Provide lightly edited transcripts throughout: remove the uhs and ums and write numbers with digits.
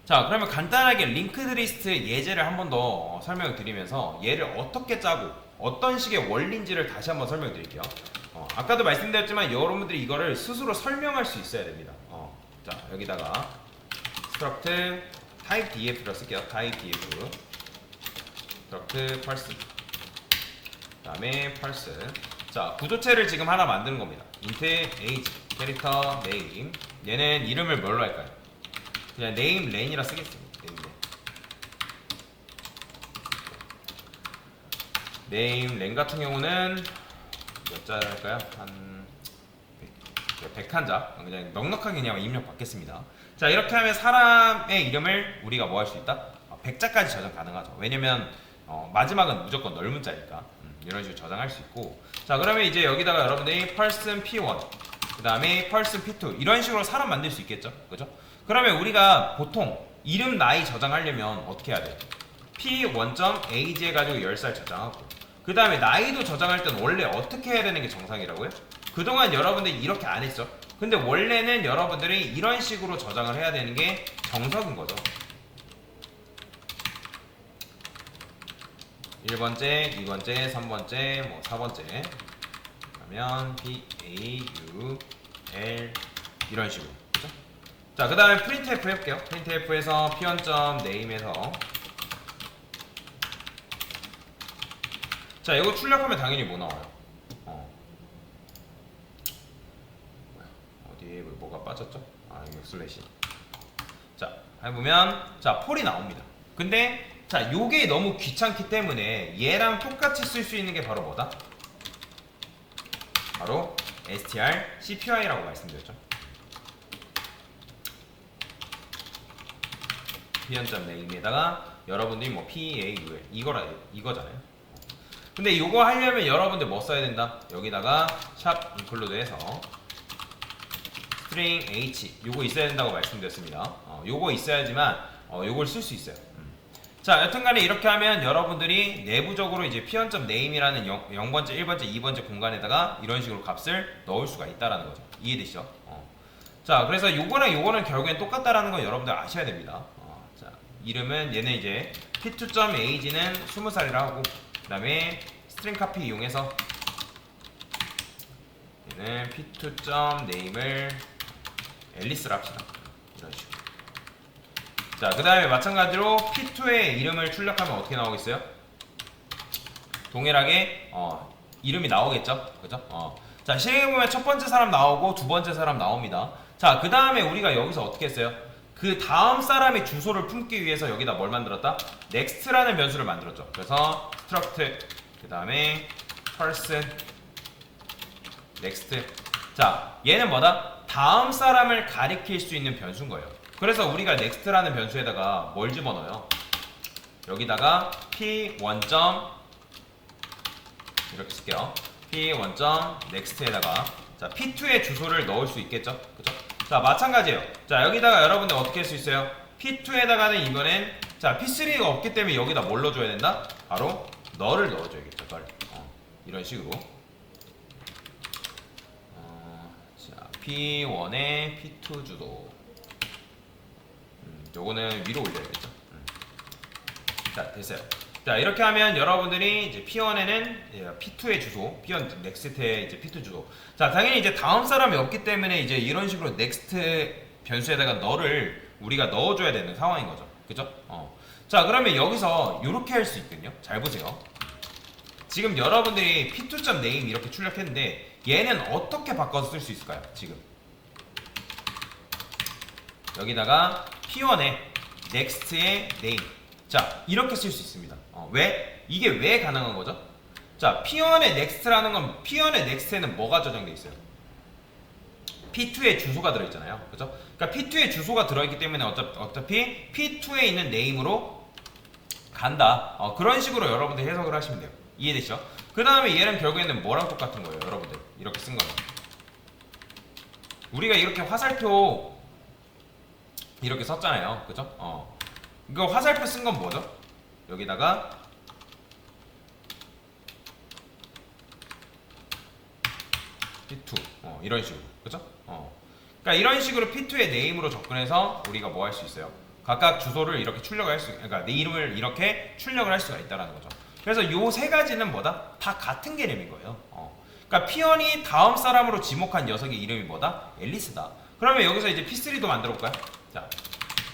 자, 그러면 간단하게 링크드 리스트 예제를 한 번 더 설명을 드리면서 얘를 어떻게 짜고 어떤 식의 원리인지를 다시 한번 설명 드릴게요. 아까도 말씀드렸지만 여러분들이 이거를 스스로 설명할 수 있어야 됩니다. 자, 여기다가 struct type df를 쓸게요. type df struct parse 그 다음에 parse. 자, 구조체를 지금 하나 만드는 겁니다. int age 캐릭터 name. 얘는 이름을 뭘로 할까요? 그냥 name len이라 쓰겠습니다. name len 같은 경우는 몇 자를 할까요? 한 100한자. 그냥 넉넉하게 그냥 입력 받겠습니다. 자, 이렇게 하면 사람의 이름을 우리가 뭐 할 수 있다? 100자까지 저장 가능하죠. 왜냐면 마지막은 무조건 넓은 자니까 이런 식으로 저장할 수 있고. 자, 그러면 이제 여기다가 여러분들이 person p1 그 다음에 person p2 이런 식으로 사람 만들 수 있겠죠, 그죠? 그러면 우리가 보통 이름 나이 저장하려면 어떻게 해야 돼? p1.age 해가지고 10살 저장하고, 그 다음에 나이도 저장할 때는 원래 어떻게 해야 되는 게 정상이라고요? 그동안 여러분들이 이렇게 안 했죠. 근데 원래는 여러분들이 이런 식으로 저장을 해야 되는 게 정석인 거죠. 1번째, 2번째, 3번째, 뭐 4번째 그러면 P, A, U, L 이런 식으로. 그렇죠? 자, 그 다음에 printf 해볼게요. printf에서 p1.name에서 자, 이거 출력하면 당연히 뭐 나와요? 어디에 뭐가 빠졌죠? 아, 이거 슬래시. 자, 해보면 자, 폴이 나옵니다. 근데 자, 요게 너무 귀찮기 때문에 얘랑 똑같이 쓸 수 있는 게 바로 뭐다? 바로 str cpy라고 말씀드렸죠. p1.name에다가 여러분들이 뭐 paul 이거잖아요. 근데 요거 하려면 여러분들 뭐 써야 된다? 여기다가 샵 include해서 string h 요거 있어야 된다고 말씀드렸습니다. 요거 있어야지만 요걸 쓸 수 있어요. 자, 여튼간에 이렇게 하면 여러분들이 내부적으로 이제 p1.name이라는 0번째, 1번째, 2번째 공간에다가 이런 식으로 값을 넣을 수가 있다라는 거죠. 이해되시죠? 자, 그래서 요거랑 요거는 결국엔 똑같다라는 건 여러분들 아셔야 됩니다. 자, 이름은 얘는 이제 p2.age는 20살이라 하고, 그 다음에 string copy 이용해서 얘는 p2.name을 앨리스로 합시다. 이런 식으로. 자, 그 다음에 마찬가지로 p2의 이름을 출력하면 어떻게 나오겠어요? 동일하게 이름이 나오겠죠? 그죠? 자, 실행해보면 첫 번째 사람 나오고 두 번째 사람 나옵니다. 자, 그 다음에 우리가 여기서 어떻게 했어요? 그 다음 사람의 주소를 품기 위해서 여기다 뭘 만들었다? next라는 변수를 만들었죠. 그래서 struct 그 다음에 person next. 자, 얘는 뭐다? 다음 사람을 가리킬 수 있는 변수인 거예요. 그래서 우리가 next라는 변수에다가 뭘 집어넣어요? 여기다가 p1. 이렇게 쓸게요. p1.next에다가 자, p2의 주소를 넣을 수 있겠죠? 그죠? 자, 마찬가지예요. 자, 여기다가 여러분들 어떻게 할 수 있어요? p2에다가는 이번엔 자, p3가 없기 때문에 여기다 뭘 넣어줘야 된다? 바로 너를 넣어줘야겠죠. 널. 이런 식으로. 자, p1에 p2 주소. 요거는 위로 올려야겠죠. 자, 됐어요. 자, 이렇게 하면 여러분들이 이제 P1에는 P2의 주소, P1 넥스트의 이제 P2 주소. 자, 당연히 이제 다음 사람이 없기 때문에 이제 이런 식으로 넥스트 변수에다가 너를 우리가 넣어줘야 되는 상황인 거죠. 그죠? 자, 그러면 여기서 이렇게 할 수 있거든요. 잘 보세요. 지금 여러분들이 p2.name 이렇게 출력했는데 얘는 어떻게 바꿔서 쓸 수 있을까요? 지금 여기다가 P1에 next의 name. 자, 이렇게 쓸 수 있습니다. 왜? 이게 왜 가능한 거죠? 자, P1의 next라는 건 P1의 next에는 뭐가 저장돼 있어요? P2의 주소가 들어있잖아요. 그죠? 그러니까 P2의 주소가 들어있기 때문에 어차피 P2에 있는 name으로 간다. 그런 식으로 여러분들 해석을 하시면 돼요. 이해되시죠? 그 다음에 얘는 결국에는 뭐랑 똑같은 거예요, 여러분들. 이렇게 쓴 거는. 우리가 이렇게 화살표 이렇게 썼잖아요. 그죠? 이거 화살표 쓴 건 뭐죠? 여기다가 P2 이런 식으로. 그죠? 그러니까 이런 식으로 P2의 네임으로 접근해서 우리가 뭐 할 수 있어요? 각각 주소를 이렇게 출력을 할 수, 그러니까 내 이름을 이렇게 출력을 할 수가 있다라는 거죠. 그래서 요 세 가지는 뭐다? 다 같은 개념인 거예요. 그러니까 피언이 다음 사람으로 지목한 녀석의 이름이 뭐다? 앨리스다. 그러면 여기서 이제 P3도 만들어 볼까요?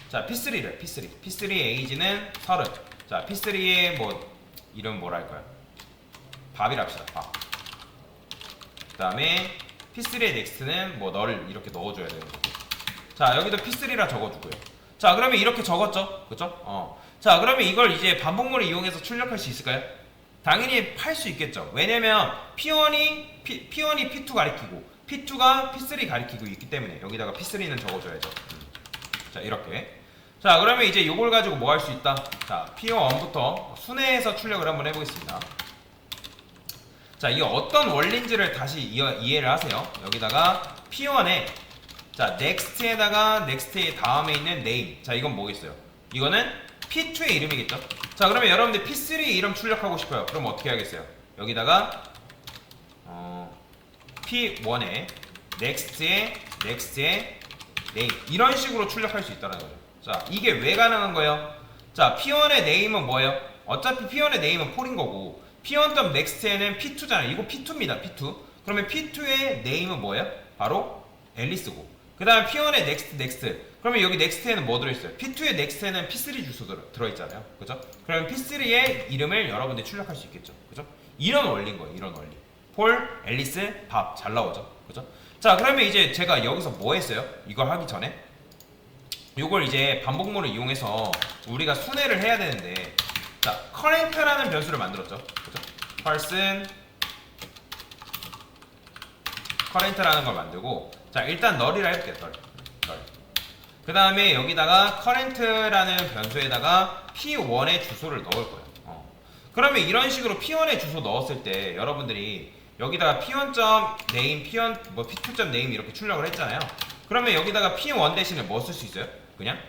자 P3를 P3 에이지는 30. 자 P3의 뭐 이름 뭐라 할까요? 밥이라 합시다. 밥. 그 다음에 P3의 넥스트는 뭐 너를 이렇게 넣어줘야 되는 거고. 자 여기도 P3라 적어주고요. 자 그러면 이렇게 적었죠, 그죠? 자 그러면 이걸 이제 반복문을 이용해서 출력할 수 있을까요? 당연히 할 수 있겠죠. 왜냐면 P1이 P2 가리키고 P2가 P3 가리키고 있기 때문에 여기다가 P3는 적어줘야죠. 자 이렇게. 자 그러면 이제 요걸 가지고 뭐 할 수 있다? 자 P1부터 순회해서 출력을 한번 해보겠습니다. 자 이게 어떤 원리인지를 다시 이해를 하세요. 여기다가 P1에 자 next에다가 next의 다음에 있는 name. 자 이건 뭐겠어요? 이거는 P2의 이름이겠죠. 자 그러면 여러분들 P3의 이름 출력하고 싶어요. 그럼 어떻게 하겠어요? 여기다가 P1에 next의 name 이런 식으로 출력할 수 있다는 거죠. 자 이게 왜 가능한 거예요? 자 P1의 name은 뭐예요? 어차피 P1의 name은 폴인 거고 P1.next에는 P2잖아요. 이거 P2입니다. P2. 그러면 P2의 name은 뭐예요? 바로 앨리스고. 그 다음에 P1의 next. 그러면 여기 next에는 뭐 들어있어요? P2의 next에는 P3 주소 들어있잖아요. 그죠? 그러면 P3의 이름을 여러분들이 출력할 수 있겠죠. 그죠? 이런 원리인 거예요. 이런 원리. 폴, 앨리스, 밥. 잘 나오죠. 그죠? 자, 그러면 이제 제가 여기서 뭐 했어요? 이걸 하기 전에 요걸 이제 반복문을 이용해서 우리가 순회를 해야 되는데 자, current라는 변수를 만들었죠. 그죠? person current라는 걸 만들고 자, 일단 null이라 해볼게요. null. 그 다음에 여기다가 current라는 변수에다가 p1의 주소를 넣을 거예요. 그러면 이런 식으로 p1의 주소 넣었을 때 여러분들이 여기다가 p1.name, p2.name 이렇게 출력을 했잖아요. 그러면 여기다가 p1 대신에 뭐 쓸 수 있어요? 그냥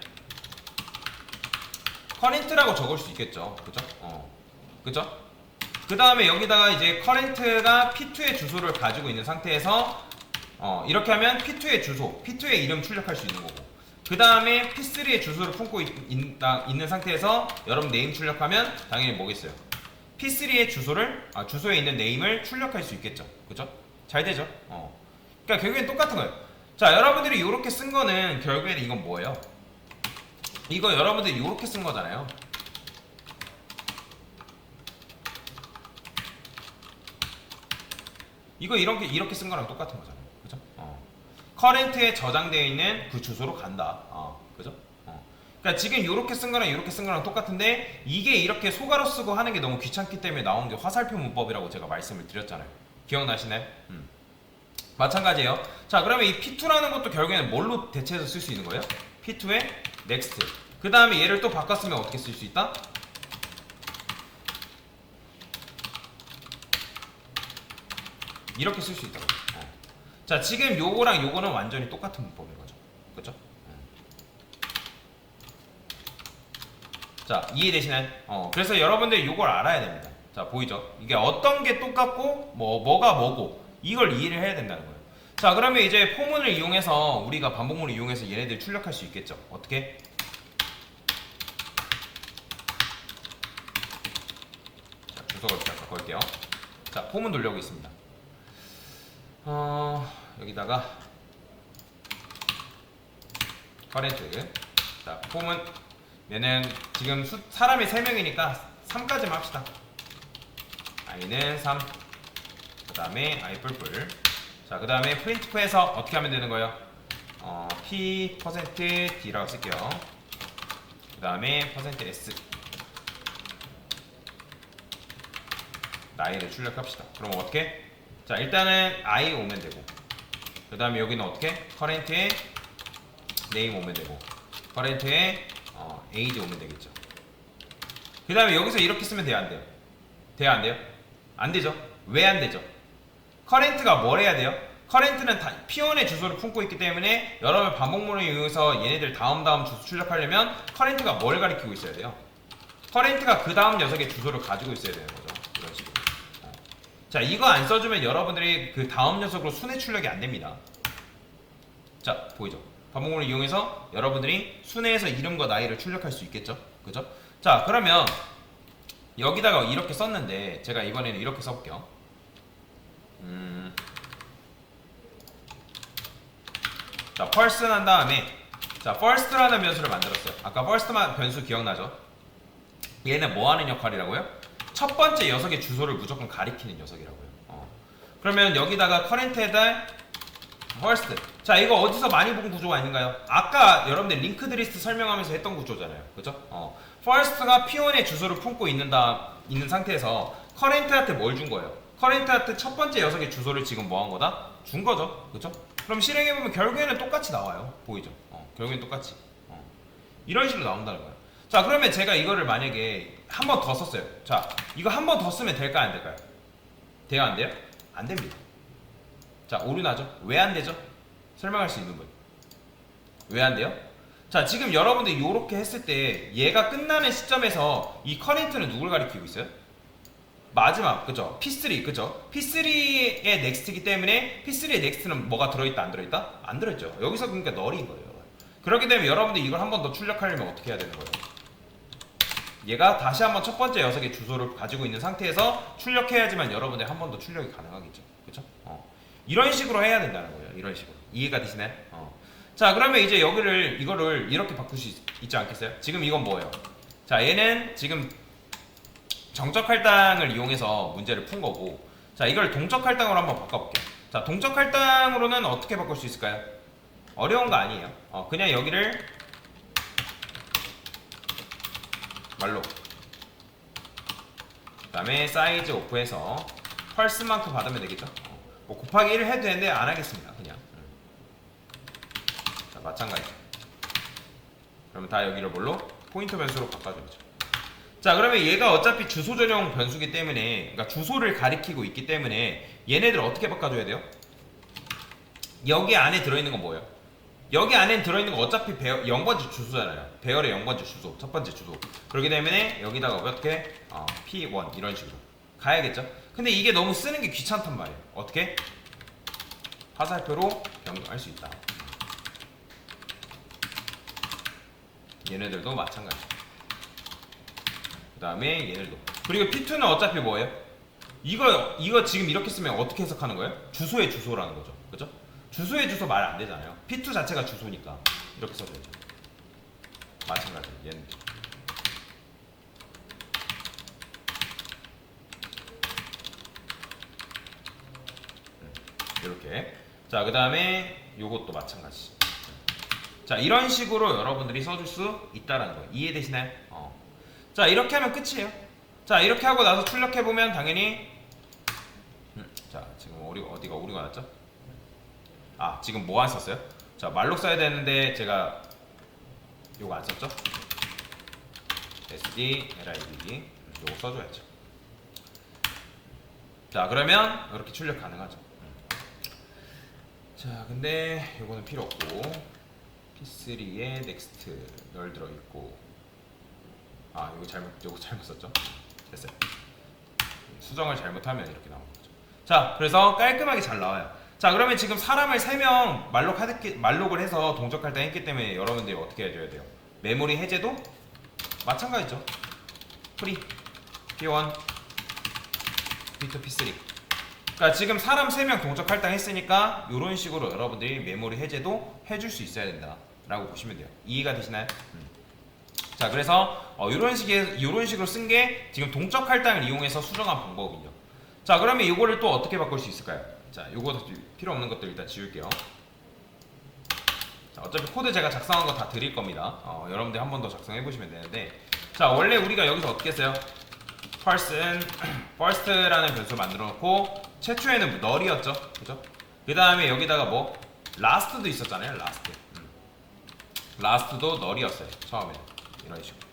current라고 적을 수 있겠죠. 그죠? 그죠? 그 다음에 여기다가 이제 current가 p2의 주소를 가지고 있는 상태에서 이렇게 하면 p2의 주소, p2의 이름 출력할 수 있는 거고 그 다음에 p3의 주소를 품고 있는 상태에서 여러분 네임 출력하면 당연히 뭐겠어요? p3의 주소에 있는 네임을 출력할 수 있겠죠. 그죠? 잘 되죠? 그러니까 결국엔 똑같은 거예요. 자, 여러분들이 이렇게 쓴 거는 결국에는 이건 뭐예요? 이거 여러분들이 이렇게 쓴 거잖아요. 이거 이렇게 쓴 거랑 똑같은 거잖아요. 그죠? 커렌트에 저장되어 있는 그 주소로 간다. 그죠? 그러니까 지금 이렇게 쓴 거랑 이렇게 쓴 거랑 똑같은데 이게 이렇게 소가로 쓰고 하는 게 너무 귀찮기 때문에 나온 게 화살표 문법이라고 제가 말씀을 드렸잖아요. 기억나시나요? 마찬가지예요. 자, 그러면 이 P2라는 것도 결국에는 뭘로 대체해서 쓸 수 있는 거예요? P2의 next. 그 다음에 얘를 또 바꿨으면 어떻게 쓸 수 있다? 이렇게 쓸 수 있다고. 자, 지금 요거랑 요거는 완전히 똑같은 문법인 거죠. 그렇죠? 자, 이해되시나요? 그래서 여러분들 요걸 알아야 됩니다. 자, 보이죠? 이게 어떤 게 똑같고 뭐가 뭐고 이걸 이해를 해야 된다는 거예요. 자, 그러면 이제 포문을 이용해서 우리가 반복문을 이용해서 얘네들 출력할 수 있겠죠. 어떻게? 자, 주소를 잘 바꿀게요. 자, 포문 돌려고 있습니다. 여기다가 커렌트. 자, 폼은 얘는 지금 사람이 3명이니까 3까지만 합시다. i는 3. 그 다음에 i 뿔뿔. 자, 그 다음에 printf에서 어떻게 하면 되는 거예요? p%d라고 쓸게요. 그 다음에 %s. 나이를 출력합시다. 그럼 어떻게? 자, 일단은 i 오면 되고 그 다음에 여기는 어떻게? current에 name 오면 되고 current에 age 오면 되겠죠. 그 다음에 여기서 이렇게 쓰면 돼요? 안 돼요? 돼요? 안 돼요? 안 되죠. 왜 안 되죠? current가 뭘 해야 돼요? current는 P1의 주소를 품고 있기 때문에 여러분 반복문을 이용해서 얘네들 다음 주소 출력하려면 current가 뭘 가리키고 있어야 돼요? current가 그 다음 녀석의 주소를 가지고 있어야 되는 거죠. 이런 식으로. 자, 이거 안 써주면 여러분들이 그 다음 녀석으로 순회 출력이 안 됩니다. 자, 보이죠? 반복문을 이용해서 여러분들이 순회에서 이름과 나이를 출력할 수 있겠죠. 그죠? 자, 그러면 여기다가 이렇게 썼는데 제가 이번에는 이렇게 써볼게요. 자, first 한 다음에 자, first라는 변수를 만들었어요. 아까 first 변수 기억나죠? 얘는 뭐 하는 역할이라고요? 첫 번째 녀석의 주소를 무조건 가리키는 녀석이라고요. 그러면 여기다가 current에다 first. 자, 이거 어디서 많이 본 구조가 아닌가요? 아까 여러분들 링크드 리스트 설명하면서 했던 구조잖아요. 그죠? first가 p1의 주소를 품고 있는 상태에서 current한테 뭘 준 거예요? current한테 첫 번째 녀석의 주소를 지금 뭐 한 거다? 준 거죠. 그죠? 그럼 실행해보면 결국에는 똑같이 나와요. 보이죠? 결국엔 똑같이. 이런 식으로 나온다는 거예요. 자, 그러면 제가 이거를 만약에 한 번 더 썼어요. 자, 이거 한 번 더 쓰면 될까요? 안 될까요? 돼요? 안 돼요? 안 됩니다. 자, 오류 나죠? 왜 안 되죠? 설명할 수 있는 분. 왜 안 돼요? 자, 지금 여러분들이 이렇게 했을 때 얘가 끝나는 시점에서 이 커렌트는 누굴 가리키고 있어요? 마지막, 그죠? P3, 그죠? P3의 넥스트이기 때문에 P3의 넥스트는 뭐가 들어있다, 안 들어있다? 안 들어있죠. 여기서 그러니까 널인 거예요. 그렇기 때문에 여러분들 이걸 한 번 더 출력하려면 어떻게 해야 되는 거예요? 얘가 다시 한번 첫 번째 녀석의 주소를 가지고 있는 상태에서 출력해야지만 여러분들 한 번 더 출력이 가능하겠죠. 그죠? 이런 식으로 해야 된다는 거예요. 이런 식으로. 이해가 되시나요? 자, 그러면 이제 이거를 이렇게 바꿀 수 있지 않겠어요? 지금 이건 뭐예요? 자, 얘는 지금 정적 할당을 이용해서 문제를 푼 거고, 자, 이걸 동적 할당으로 한번 바꿔볼게요. 자, 동적 할당으로는 어떻게 바꿀 수 있을까요? 어려운 거 아니에요. 그냥 여기를 말로, 그 다음에 사이즈 오프해서 펄스만큼 받으면 되겠죠. 뭐 곱하기 1을 해도 되는데 안 하겠습니다. 그냥. 자, 마찬가지. 그러면 다 여기를 뭘로? 포인터 변수로 바꿔줘야죠. 자, 그러면 얘가 어차피 주소 전용 변수기 때문에, 그러니까 주소를 가리키고 있기 때문에 얘네들 어떻게 바꿔줘야 돼요? 여기 안에 들어있는 건 뭐예요? 여기 안에 들어있는 건 어차피 0번째 주소잖아요. 배열의 0번째 주소, 첫 번째 주소. 그렇기 때문에 여기다가 어떻게? P1 이런 식으로 가야겠죠? 근데 이게 너무 쓰는 게 귀찮단 말이에요. 어떻게? 화살표로 변경할 수 있다. 얘네들도 마찬가지. 그 다음에 얘네들도. 그리고 P2는 어차피 뭐예요? 이거 지금 이렇게 쓰면 어떻게 해석하는 거예요? 주소의 주소라는 거죠. 그죠? 주소의 주소 말 안 되잖아요. P2 자체가 주소니까 이렇게 써줘야죠. 마찬가지. 얘는 이렇게. 자, 그 다음에 요것도 마찬가지. 자, 이런 식으로 여러분들이 써줄 수 있다라는 거예요. 이해되시나요? 자, 이렇게 하면 끝이에요. 자, 이렇게 하고 나서 출력해보면 당연히 자, 지금 어디가 오류가 났죠? 지금 뭐 안 썼어요? 자, 말록 써야 되는데 제가 요거 안 썼죠? SD, LID 요거 써줘야죠. 자, 그러면 이렇게 출력 가능하죠. 자, 근데 요거는 필요 없고 P3에 넥스트 널 들어있고, 요거 잘못 썼죠? 됐어요. 수정을 잘못하면 이렇게 나오는 거죠. 자, 그래서 깔끔하게 잘 나와요. 자, 그러면 지금 사람을 3명 말록을 해서 동적 할당했기 때문에 여러분들이 어떻게 해줘야 돼요? 메모리 해제도 마찬가지죠. 프리, P1, P2, P3. 그러니까 지금 사람 3명 동적 할당했으니까 이런 식으로 여러분들이 메모리 해제도 해줄 수 있어야 된다라고 보시면 돼요. 이해가 되시나요? 자, 그래서 이런 식으로 쓴 게 지금 동적 할당을 이용해서 수정한 방법이죠. 자, 그러면 이거를 또 어떻게 바꿀 수 있을까요? 자, 요거 필요 없는 것들 일단 지울게요. 자, 어차피 코드 제가 작성한 거 다 드릴 겁니다. 여러분들 한 번 더 작성해 보시면 되는데, 자, 원래 우리가 여기서 어떻게 했어요? first라는 변수 만들어 놓고 최초에는 널이었죠, 그죠? 그 다음에 여기다가 뭐 last도 있었잖아요, last. last도 널이었어요, 처음에. 이런 식으로.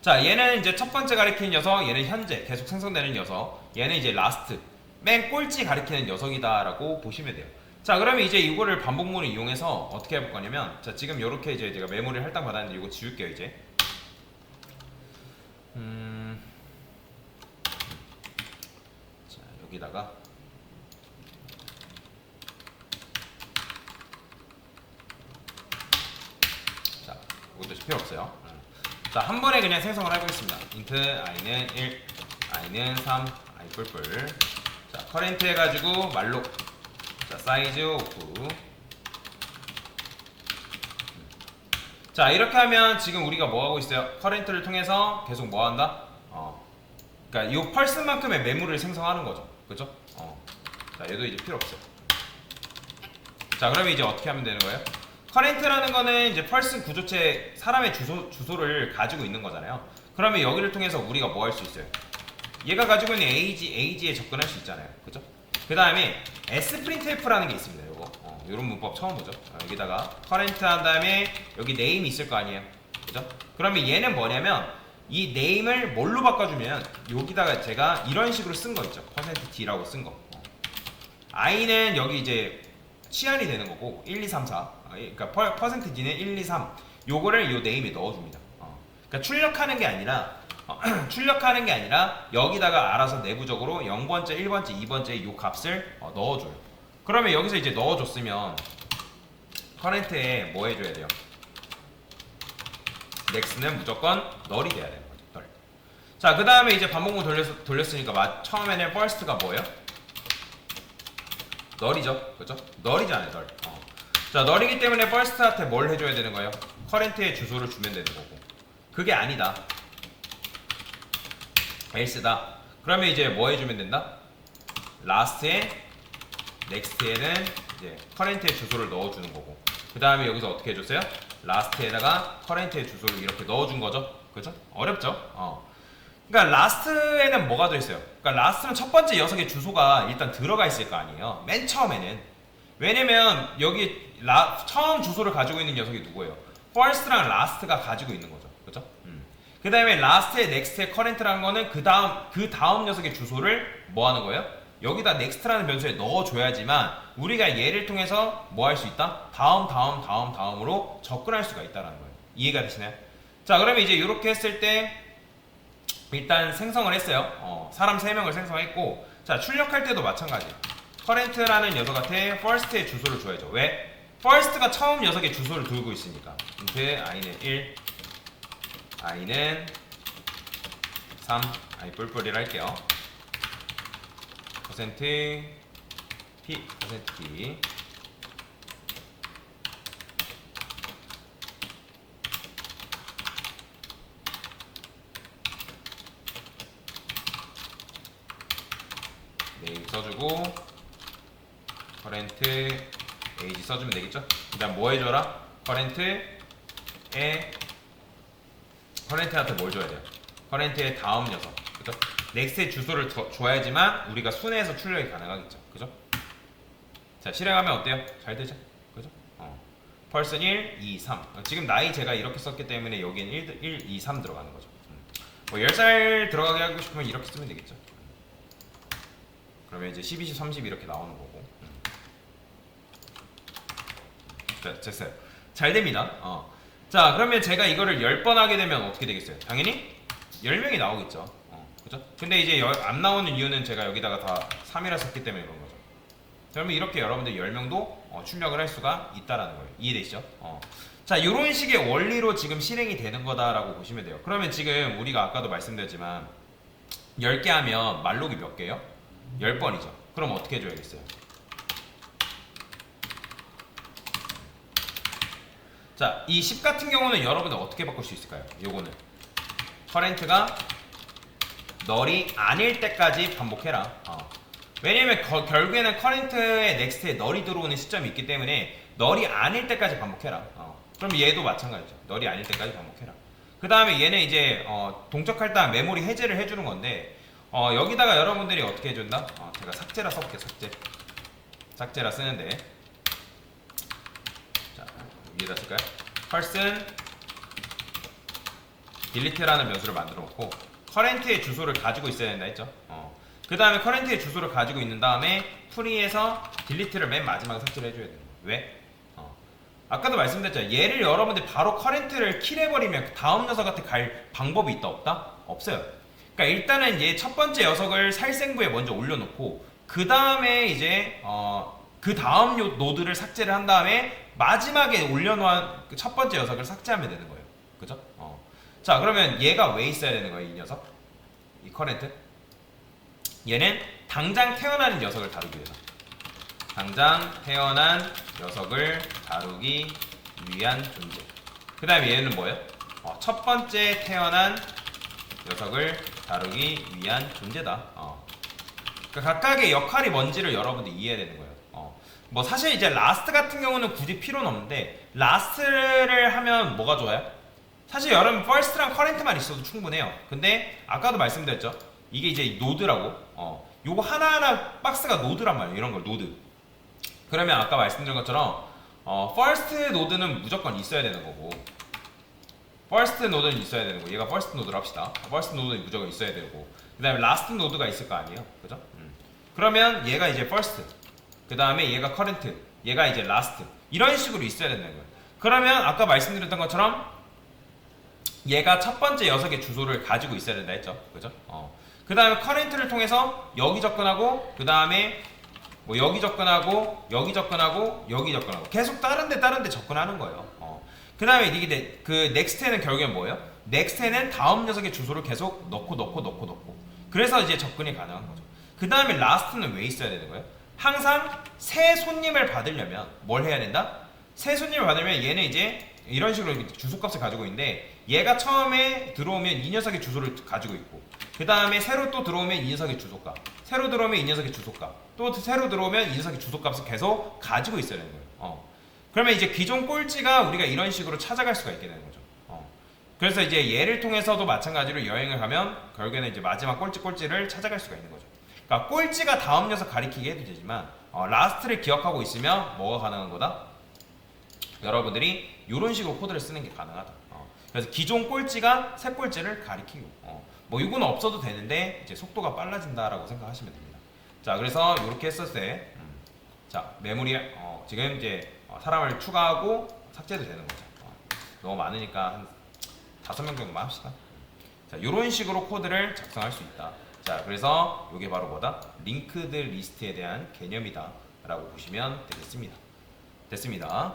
자, 얘는 이제 첫 번째 가리키는 녀석, 얘는 현재 계속 생성되는 녀석, 얘는 이제 last, 맨 꼴찌 가리키는 녀석이다라고 보시면 돼요. 자, 그러면 이제 이거를 반복문을 이용해서 어떻게 해볼 거냐면, 자, 지금 이렇게 이제 제가 메모리 할당 받았는데 이거 지울게요, 이제. 자, 여기다가 이것도 필요 없어요. 자, 한 번에 그냥 생성을 해보겠습니다. int i는 1, i는 3, i 뿔뿔. 자, 커렌트 해가지고 말로. 자, 사이즈 오프. 자, 이렇게 하면 지금 우리가 뭐 하고 있어요? 커렌트를 통해서 계속 뭐 한다? 그러니까 이 펄스만큼의 매물을 생성하는 거죠. 그죠? 자, 얘도 이제 필요 없어요. 자, 그러면 이제 어떻게 하면 되는 거예요? 커렌트라는 거는 이제 펄스 구조체 사람의 주소를 가지고 있는 거잖아요. 그러면 여기를 통해서 우리가 뭐 할 수 있어요? 얘가 가지고 있는 AG에 접근할 수 있잖아요. 그죠? 그 다음에 sprintf라는 게 있습니다. 요거 요런 문법 처음 보죠. 여기다가 커렌트 한 다음에 여기 네임이 있을 거 아니에요. 그죠? 그러면 얘는 뭐냐면 이 네임을 뭘로 바꿔주면 여기다가 제가 이런 식으로 쓴 거 있죠. %d라고 쓴 거. i는 여기 이제 치안이 되는 거고 1, 2, 3, 4 그러니까 %d는 1, 2, 3 요거를 요 네임에 넣어줍니다. 그러니까 출력하는 게 아니라 출력하는 게 아니라 여기다가 알아서 내부적으로 0번째, 1번째, 2번째 요 값을 넣어줘요. 그러면 여기서 이제 넣어줬으면 커렌트에 뭐 해줘야 돼요? next는 무조건 null이 돼야 되는 거죠. null. 자, 그 다음에 이제 반복문 돌렸으니까 처음에는 first가 뭐예요? null이죠. 그죠? null이잖아요. null. 자, null이기 때문에 first한테 뭘 해줘야 되는 거예요? 커렌트의 주소를 주면 되는 거고. 그게 아니다. else다. 그러면 이제 뭐 해주면 된다? last에 next에는 이제 current의 주소를 넣어주는 거고. 그 다음에 여기서 어떻게 해줬어요? last에다가 current의 주소를 이렇게 넣어준 거죠. 그죠? 어렵죠? 그러니까 last에는 뭐가 들어있어요? 그러니까 last는 첫 번째 녀석의 주소가 일단 들어가 있을 거 아니에요. 맨 처음에는. 왜냐면 여기 처음 주소를 가지고 있는 녀석이 누구예요? first랑 last가 가지고 있는 거죠. 그죠? 그 다음에 last에 next에 current라는 거는 그 다음 녀석의 주소를 뭐 하는 거예요? 여기다 next라는 변수에 넣어줘야지만 우리가 얘를 통해서 뭐 할 수 있다? 다음으로 접근할 수가 있다는 거예요. 이해가 되시나요? 자, 그러면 이제 이렇게 했을 때 일단 생성을 했어요. 사람 3명을 생성했고, 자, 출력할 때도 마찬가지. current라는 녀석한테 first의 주소를 줘야죠. 왜? first가 처음 녀석의 주소를 들고 있으니까. int i는 1, i는 3, i 뿔뿔이라 할게요. %p, %p. 네임 써주고 current age 써주면 되겠죠? 그 다음 뭐 해줘라? current한테 뭘 줘야 돼요? current의 다음 녀석. 그죠? next의 주소를 줘야지만 우리가 순회해서 출력이 가능하겠죠. 그죠? 자, 실행하면 어때요? 잘 되죠? 그죠? person 1, 2, 3. 지금 나이 제가 이렇게 썼기 때문에 여기는 1, 2, 3 들어가는 거죠. 뭐 10살 들어가게 하고 싶으면 이렇게 쓰면 되겠죠. 그러면 이제 12, 10, 30 이렇게 나오는 거고. 자, 됐어요. 잘 됩니다. 자, 그러면 제가 이거를 10번 하게 되면 어떻게 되겠어요? 당연히 10명이 나오겠죠. 그죠? 근데 이제 안 나오는 이유는 제가 여기다가 다 3이라 썼기 때문에 그런 거죠. 그러면 이렇게 여러분들 10명도 출력을 할 수가 있다라는 거예요. 이해되시죠? 자, 이런 식의 원리로 지금 실행이 되는 거다라고 보시면 돼요. 그러면 지금 우리가 아까도 말씀드렸지만 10개 하면 말록이 몇 개예요? 10번이죠. 그럼 어떻게 해줘야겠어요? 자, 이 10 같은 경우는 여러분들 어떻게 바꿀 수 있을까요? 요거는 current가 null이 아닐 때까지 반복해라. 왜냐면 결국에는 current에 next에 null이 들어오는 시점이 있기 때문에 null이 아닐 때까지 반복해라. 그럼 얘도 마찬가지죠. null이 아닐 때까지 반복해라. 그 다음에 얘는 이제 동적할 때 메모리 해제를 해주는 건데 여기다가 여러분들이 어떻게 해준다? 제가 삭제라 써볼게요. 삭제라 쓰는데, 자, 위에다 쓸까요? person delete라는 변수를 만들어 놓고 current의 주소를 가지고 있어야 된다 했죠. 그 다음에 current의 주소를 가지고 있는 다음에 프리에서 delete를 맨 마지막에 삭제를 해줘야 되는 거예요. 왜? 아까도 말씀드렸죠. 얘를 여러분들 바로 current를 킬해버리면 그 다음 녀석한테 갈 방법이 있다 없다? 없어요. 그러니까 일단은 얘 첫 번째 녀석을 살생부에 먼저 올려놓고 그 다음에 이제 그 다음 노드를 삭제를 한 다음에 마지막에 올려놓은 첫 번째 녀석을 삭제하면 되는 거예요. 자, 그러면 얘가 왜 있어야 되는 거예요, 이 녀석? 이 커렌트? 얘는 당장 태어나는 녀석을 다루기 위해서. 당장 태어난 녀석을 다루기 위한 존재. 그 다음에 얘는 뭐예요? 첫 번째 태어난 녀석을 다루기 위한 존재다. 그러니까 각각의 역할이 뭔지를 여러분들이 이해해야 되는 거예요. 뭐 사실 이제 라스트 같은 경우는 굳이 필요는 없는데, 라스트를 하면 뭐가 좋아요? 사실 여러분 퍼스트랑 커렌트만 있어도 충분해요. 근데 아까도 말씀드렸죠. 이게 이제 노드라고. 요거 하나하나 박스가 노드란 말이에요. 이런 걸 노드. 그러면 아까 말씀드린 것처럼 퍼스트 노드는 무조건 있어야 되는 거고, 퍼스트 노드는 있어야 되는 거. 얘가 퍼스트 노드로 합시다. 퍼스트 노드는 무조건 있어야 되고, 그 다음에 라스트 노드가 있을 거 아니에요. 그죠? 그러면 얘가 이제 퍼스트, 그 다음에 얘가 커렌트, 얘가 이제 라스트, 이런 식으로 있어야 된다는 거예요. 그러면 아까 말씀드렸던 것처럼 얘가 첫 번째 녀석의 주소를 가지고 있어야 된다 했죠. 그죠? 그 다음에 커렌트를 통해서 여기 접근하고, 그 다음에 뭐 여기 접근하고, 여기 접근하고, 여기 접근하고, 계속 다른 데 접근하는 거예요. 그 다음에 이게 그 넥스트에는 결국엔 뭐예요? 넥스트에는 다음 녀석의 주소를 계속 넣고 그래서 이제 접근이 가능한 거죠. 그 다음에 라스트는 왜 있어야 되는 거예요? 항상 새 손님을 받으려면 뭘 해야 된다? 새 손님을 받으면 얘는 이제 이런 식으로 주소값을 가지고 있는데, 얘가 처음에 들어오면 이 녀석의 주소를 가지고 있고, 그 다음에 새로 또 들어오면 이 녀석의 주소값, 새로 들어오면 이 녀석의 주소값, 또 새로 들어오면 이 녀석의 주소값을 계속 가지고 있어야 되는 거예요. 그러면 이제 기존 꼴찌가 우리가 이런 식으로 찾아갈 수가 있게 되는 거죠. 그래서 이제 얘를 통해서도 마찬가지로 여행을 가면 결국에는 이제 마지막 꼴찌를 찾아갈 수가 있는 거죠. 그러니까 꼴찌가 다음 녀석 가리키게 해도 되지만, 라스트를 기억하고 있으면 뭐가 가능한 거다? 여러분들이 이런 식으로 코드를 쓰는 게 가능하다. 그래서 기존 꼴찌가 새 꼴찌를 가리키고, 뭐 이거는 없어도 되는데 이제 속도가 빨라진다라고 생각하시면 됩니다. 자, 그래서 이렇게 했었을 때, 자, 메모리 지금 이제 사람을 추가하고 삭제도 되는 거죠. 너무 많으니까 한 5명 정도만 합시다. 자, 이런 식으로 코드를 작성할 수 있다. 자, 그래서 이게 바로 뭐다? 링크드 리스트에 대한 개념이다 라고 보시면 되겠습니다. 됐습니다.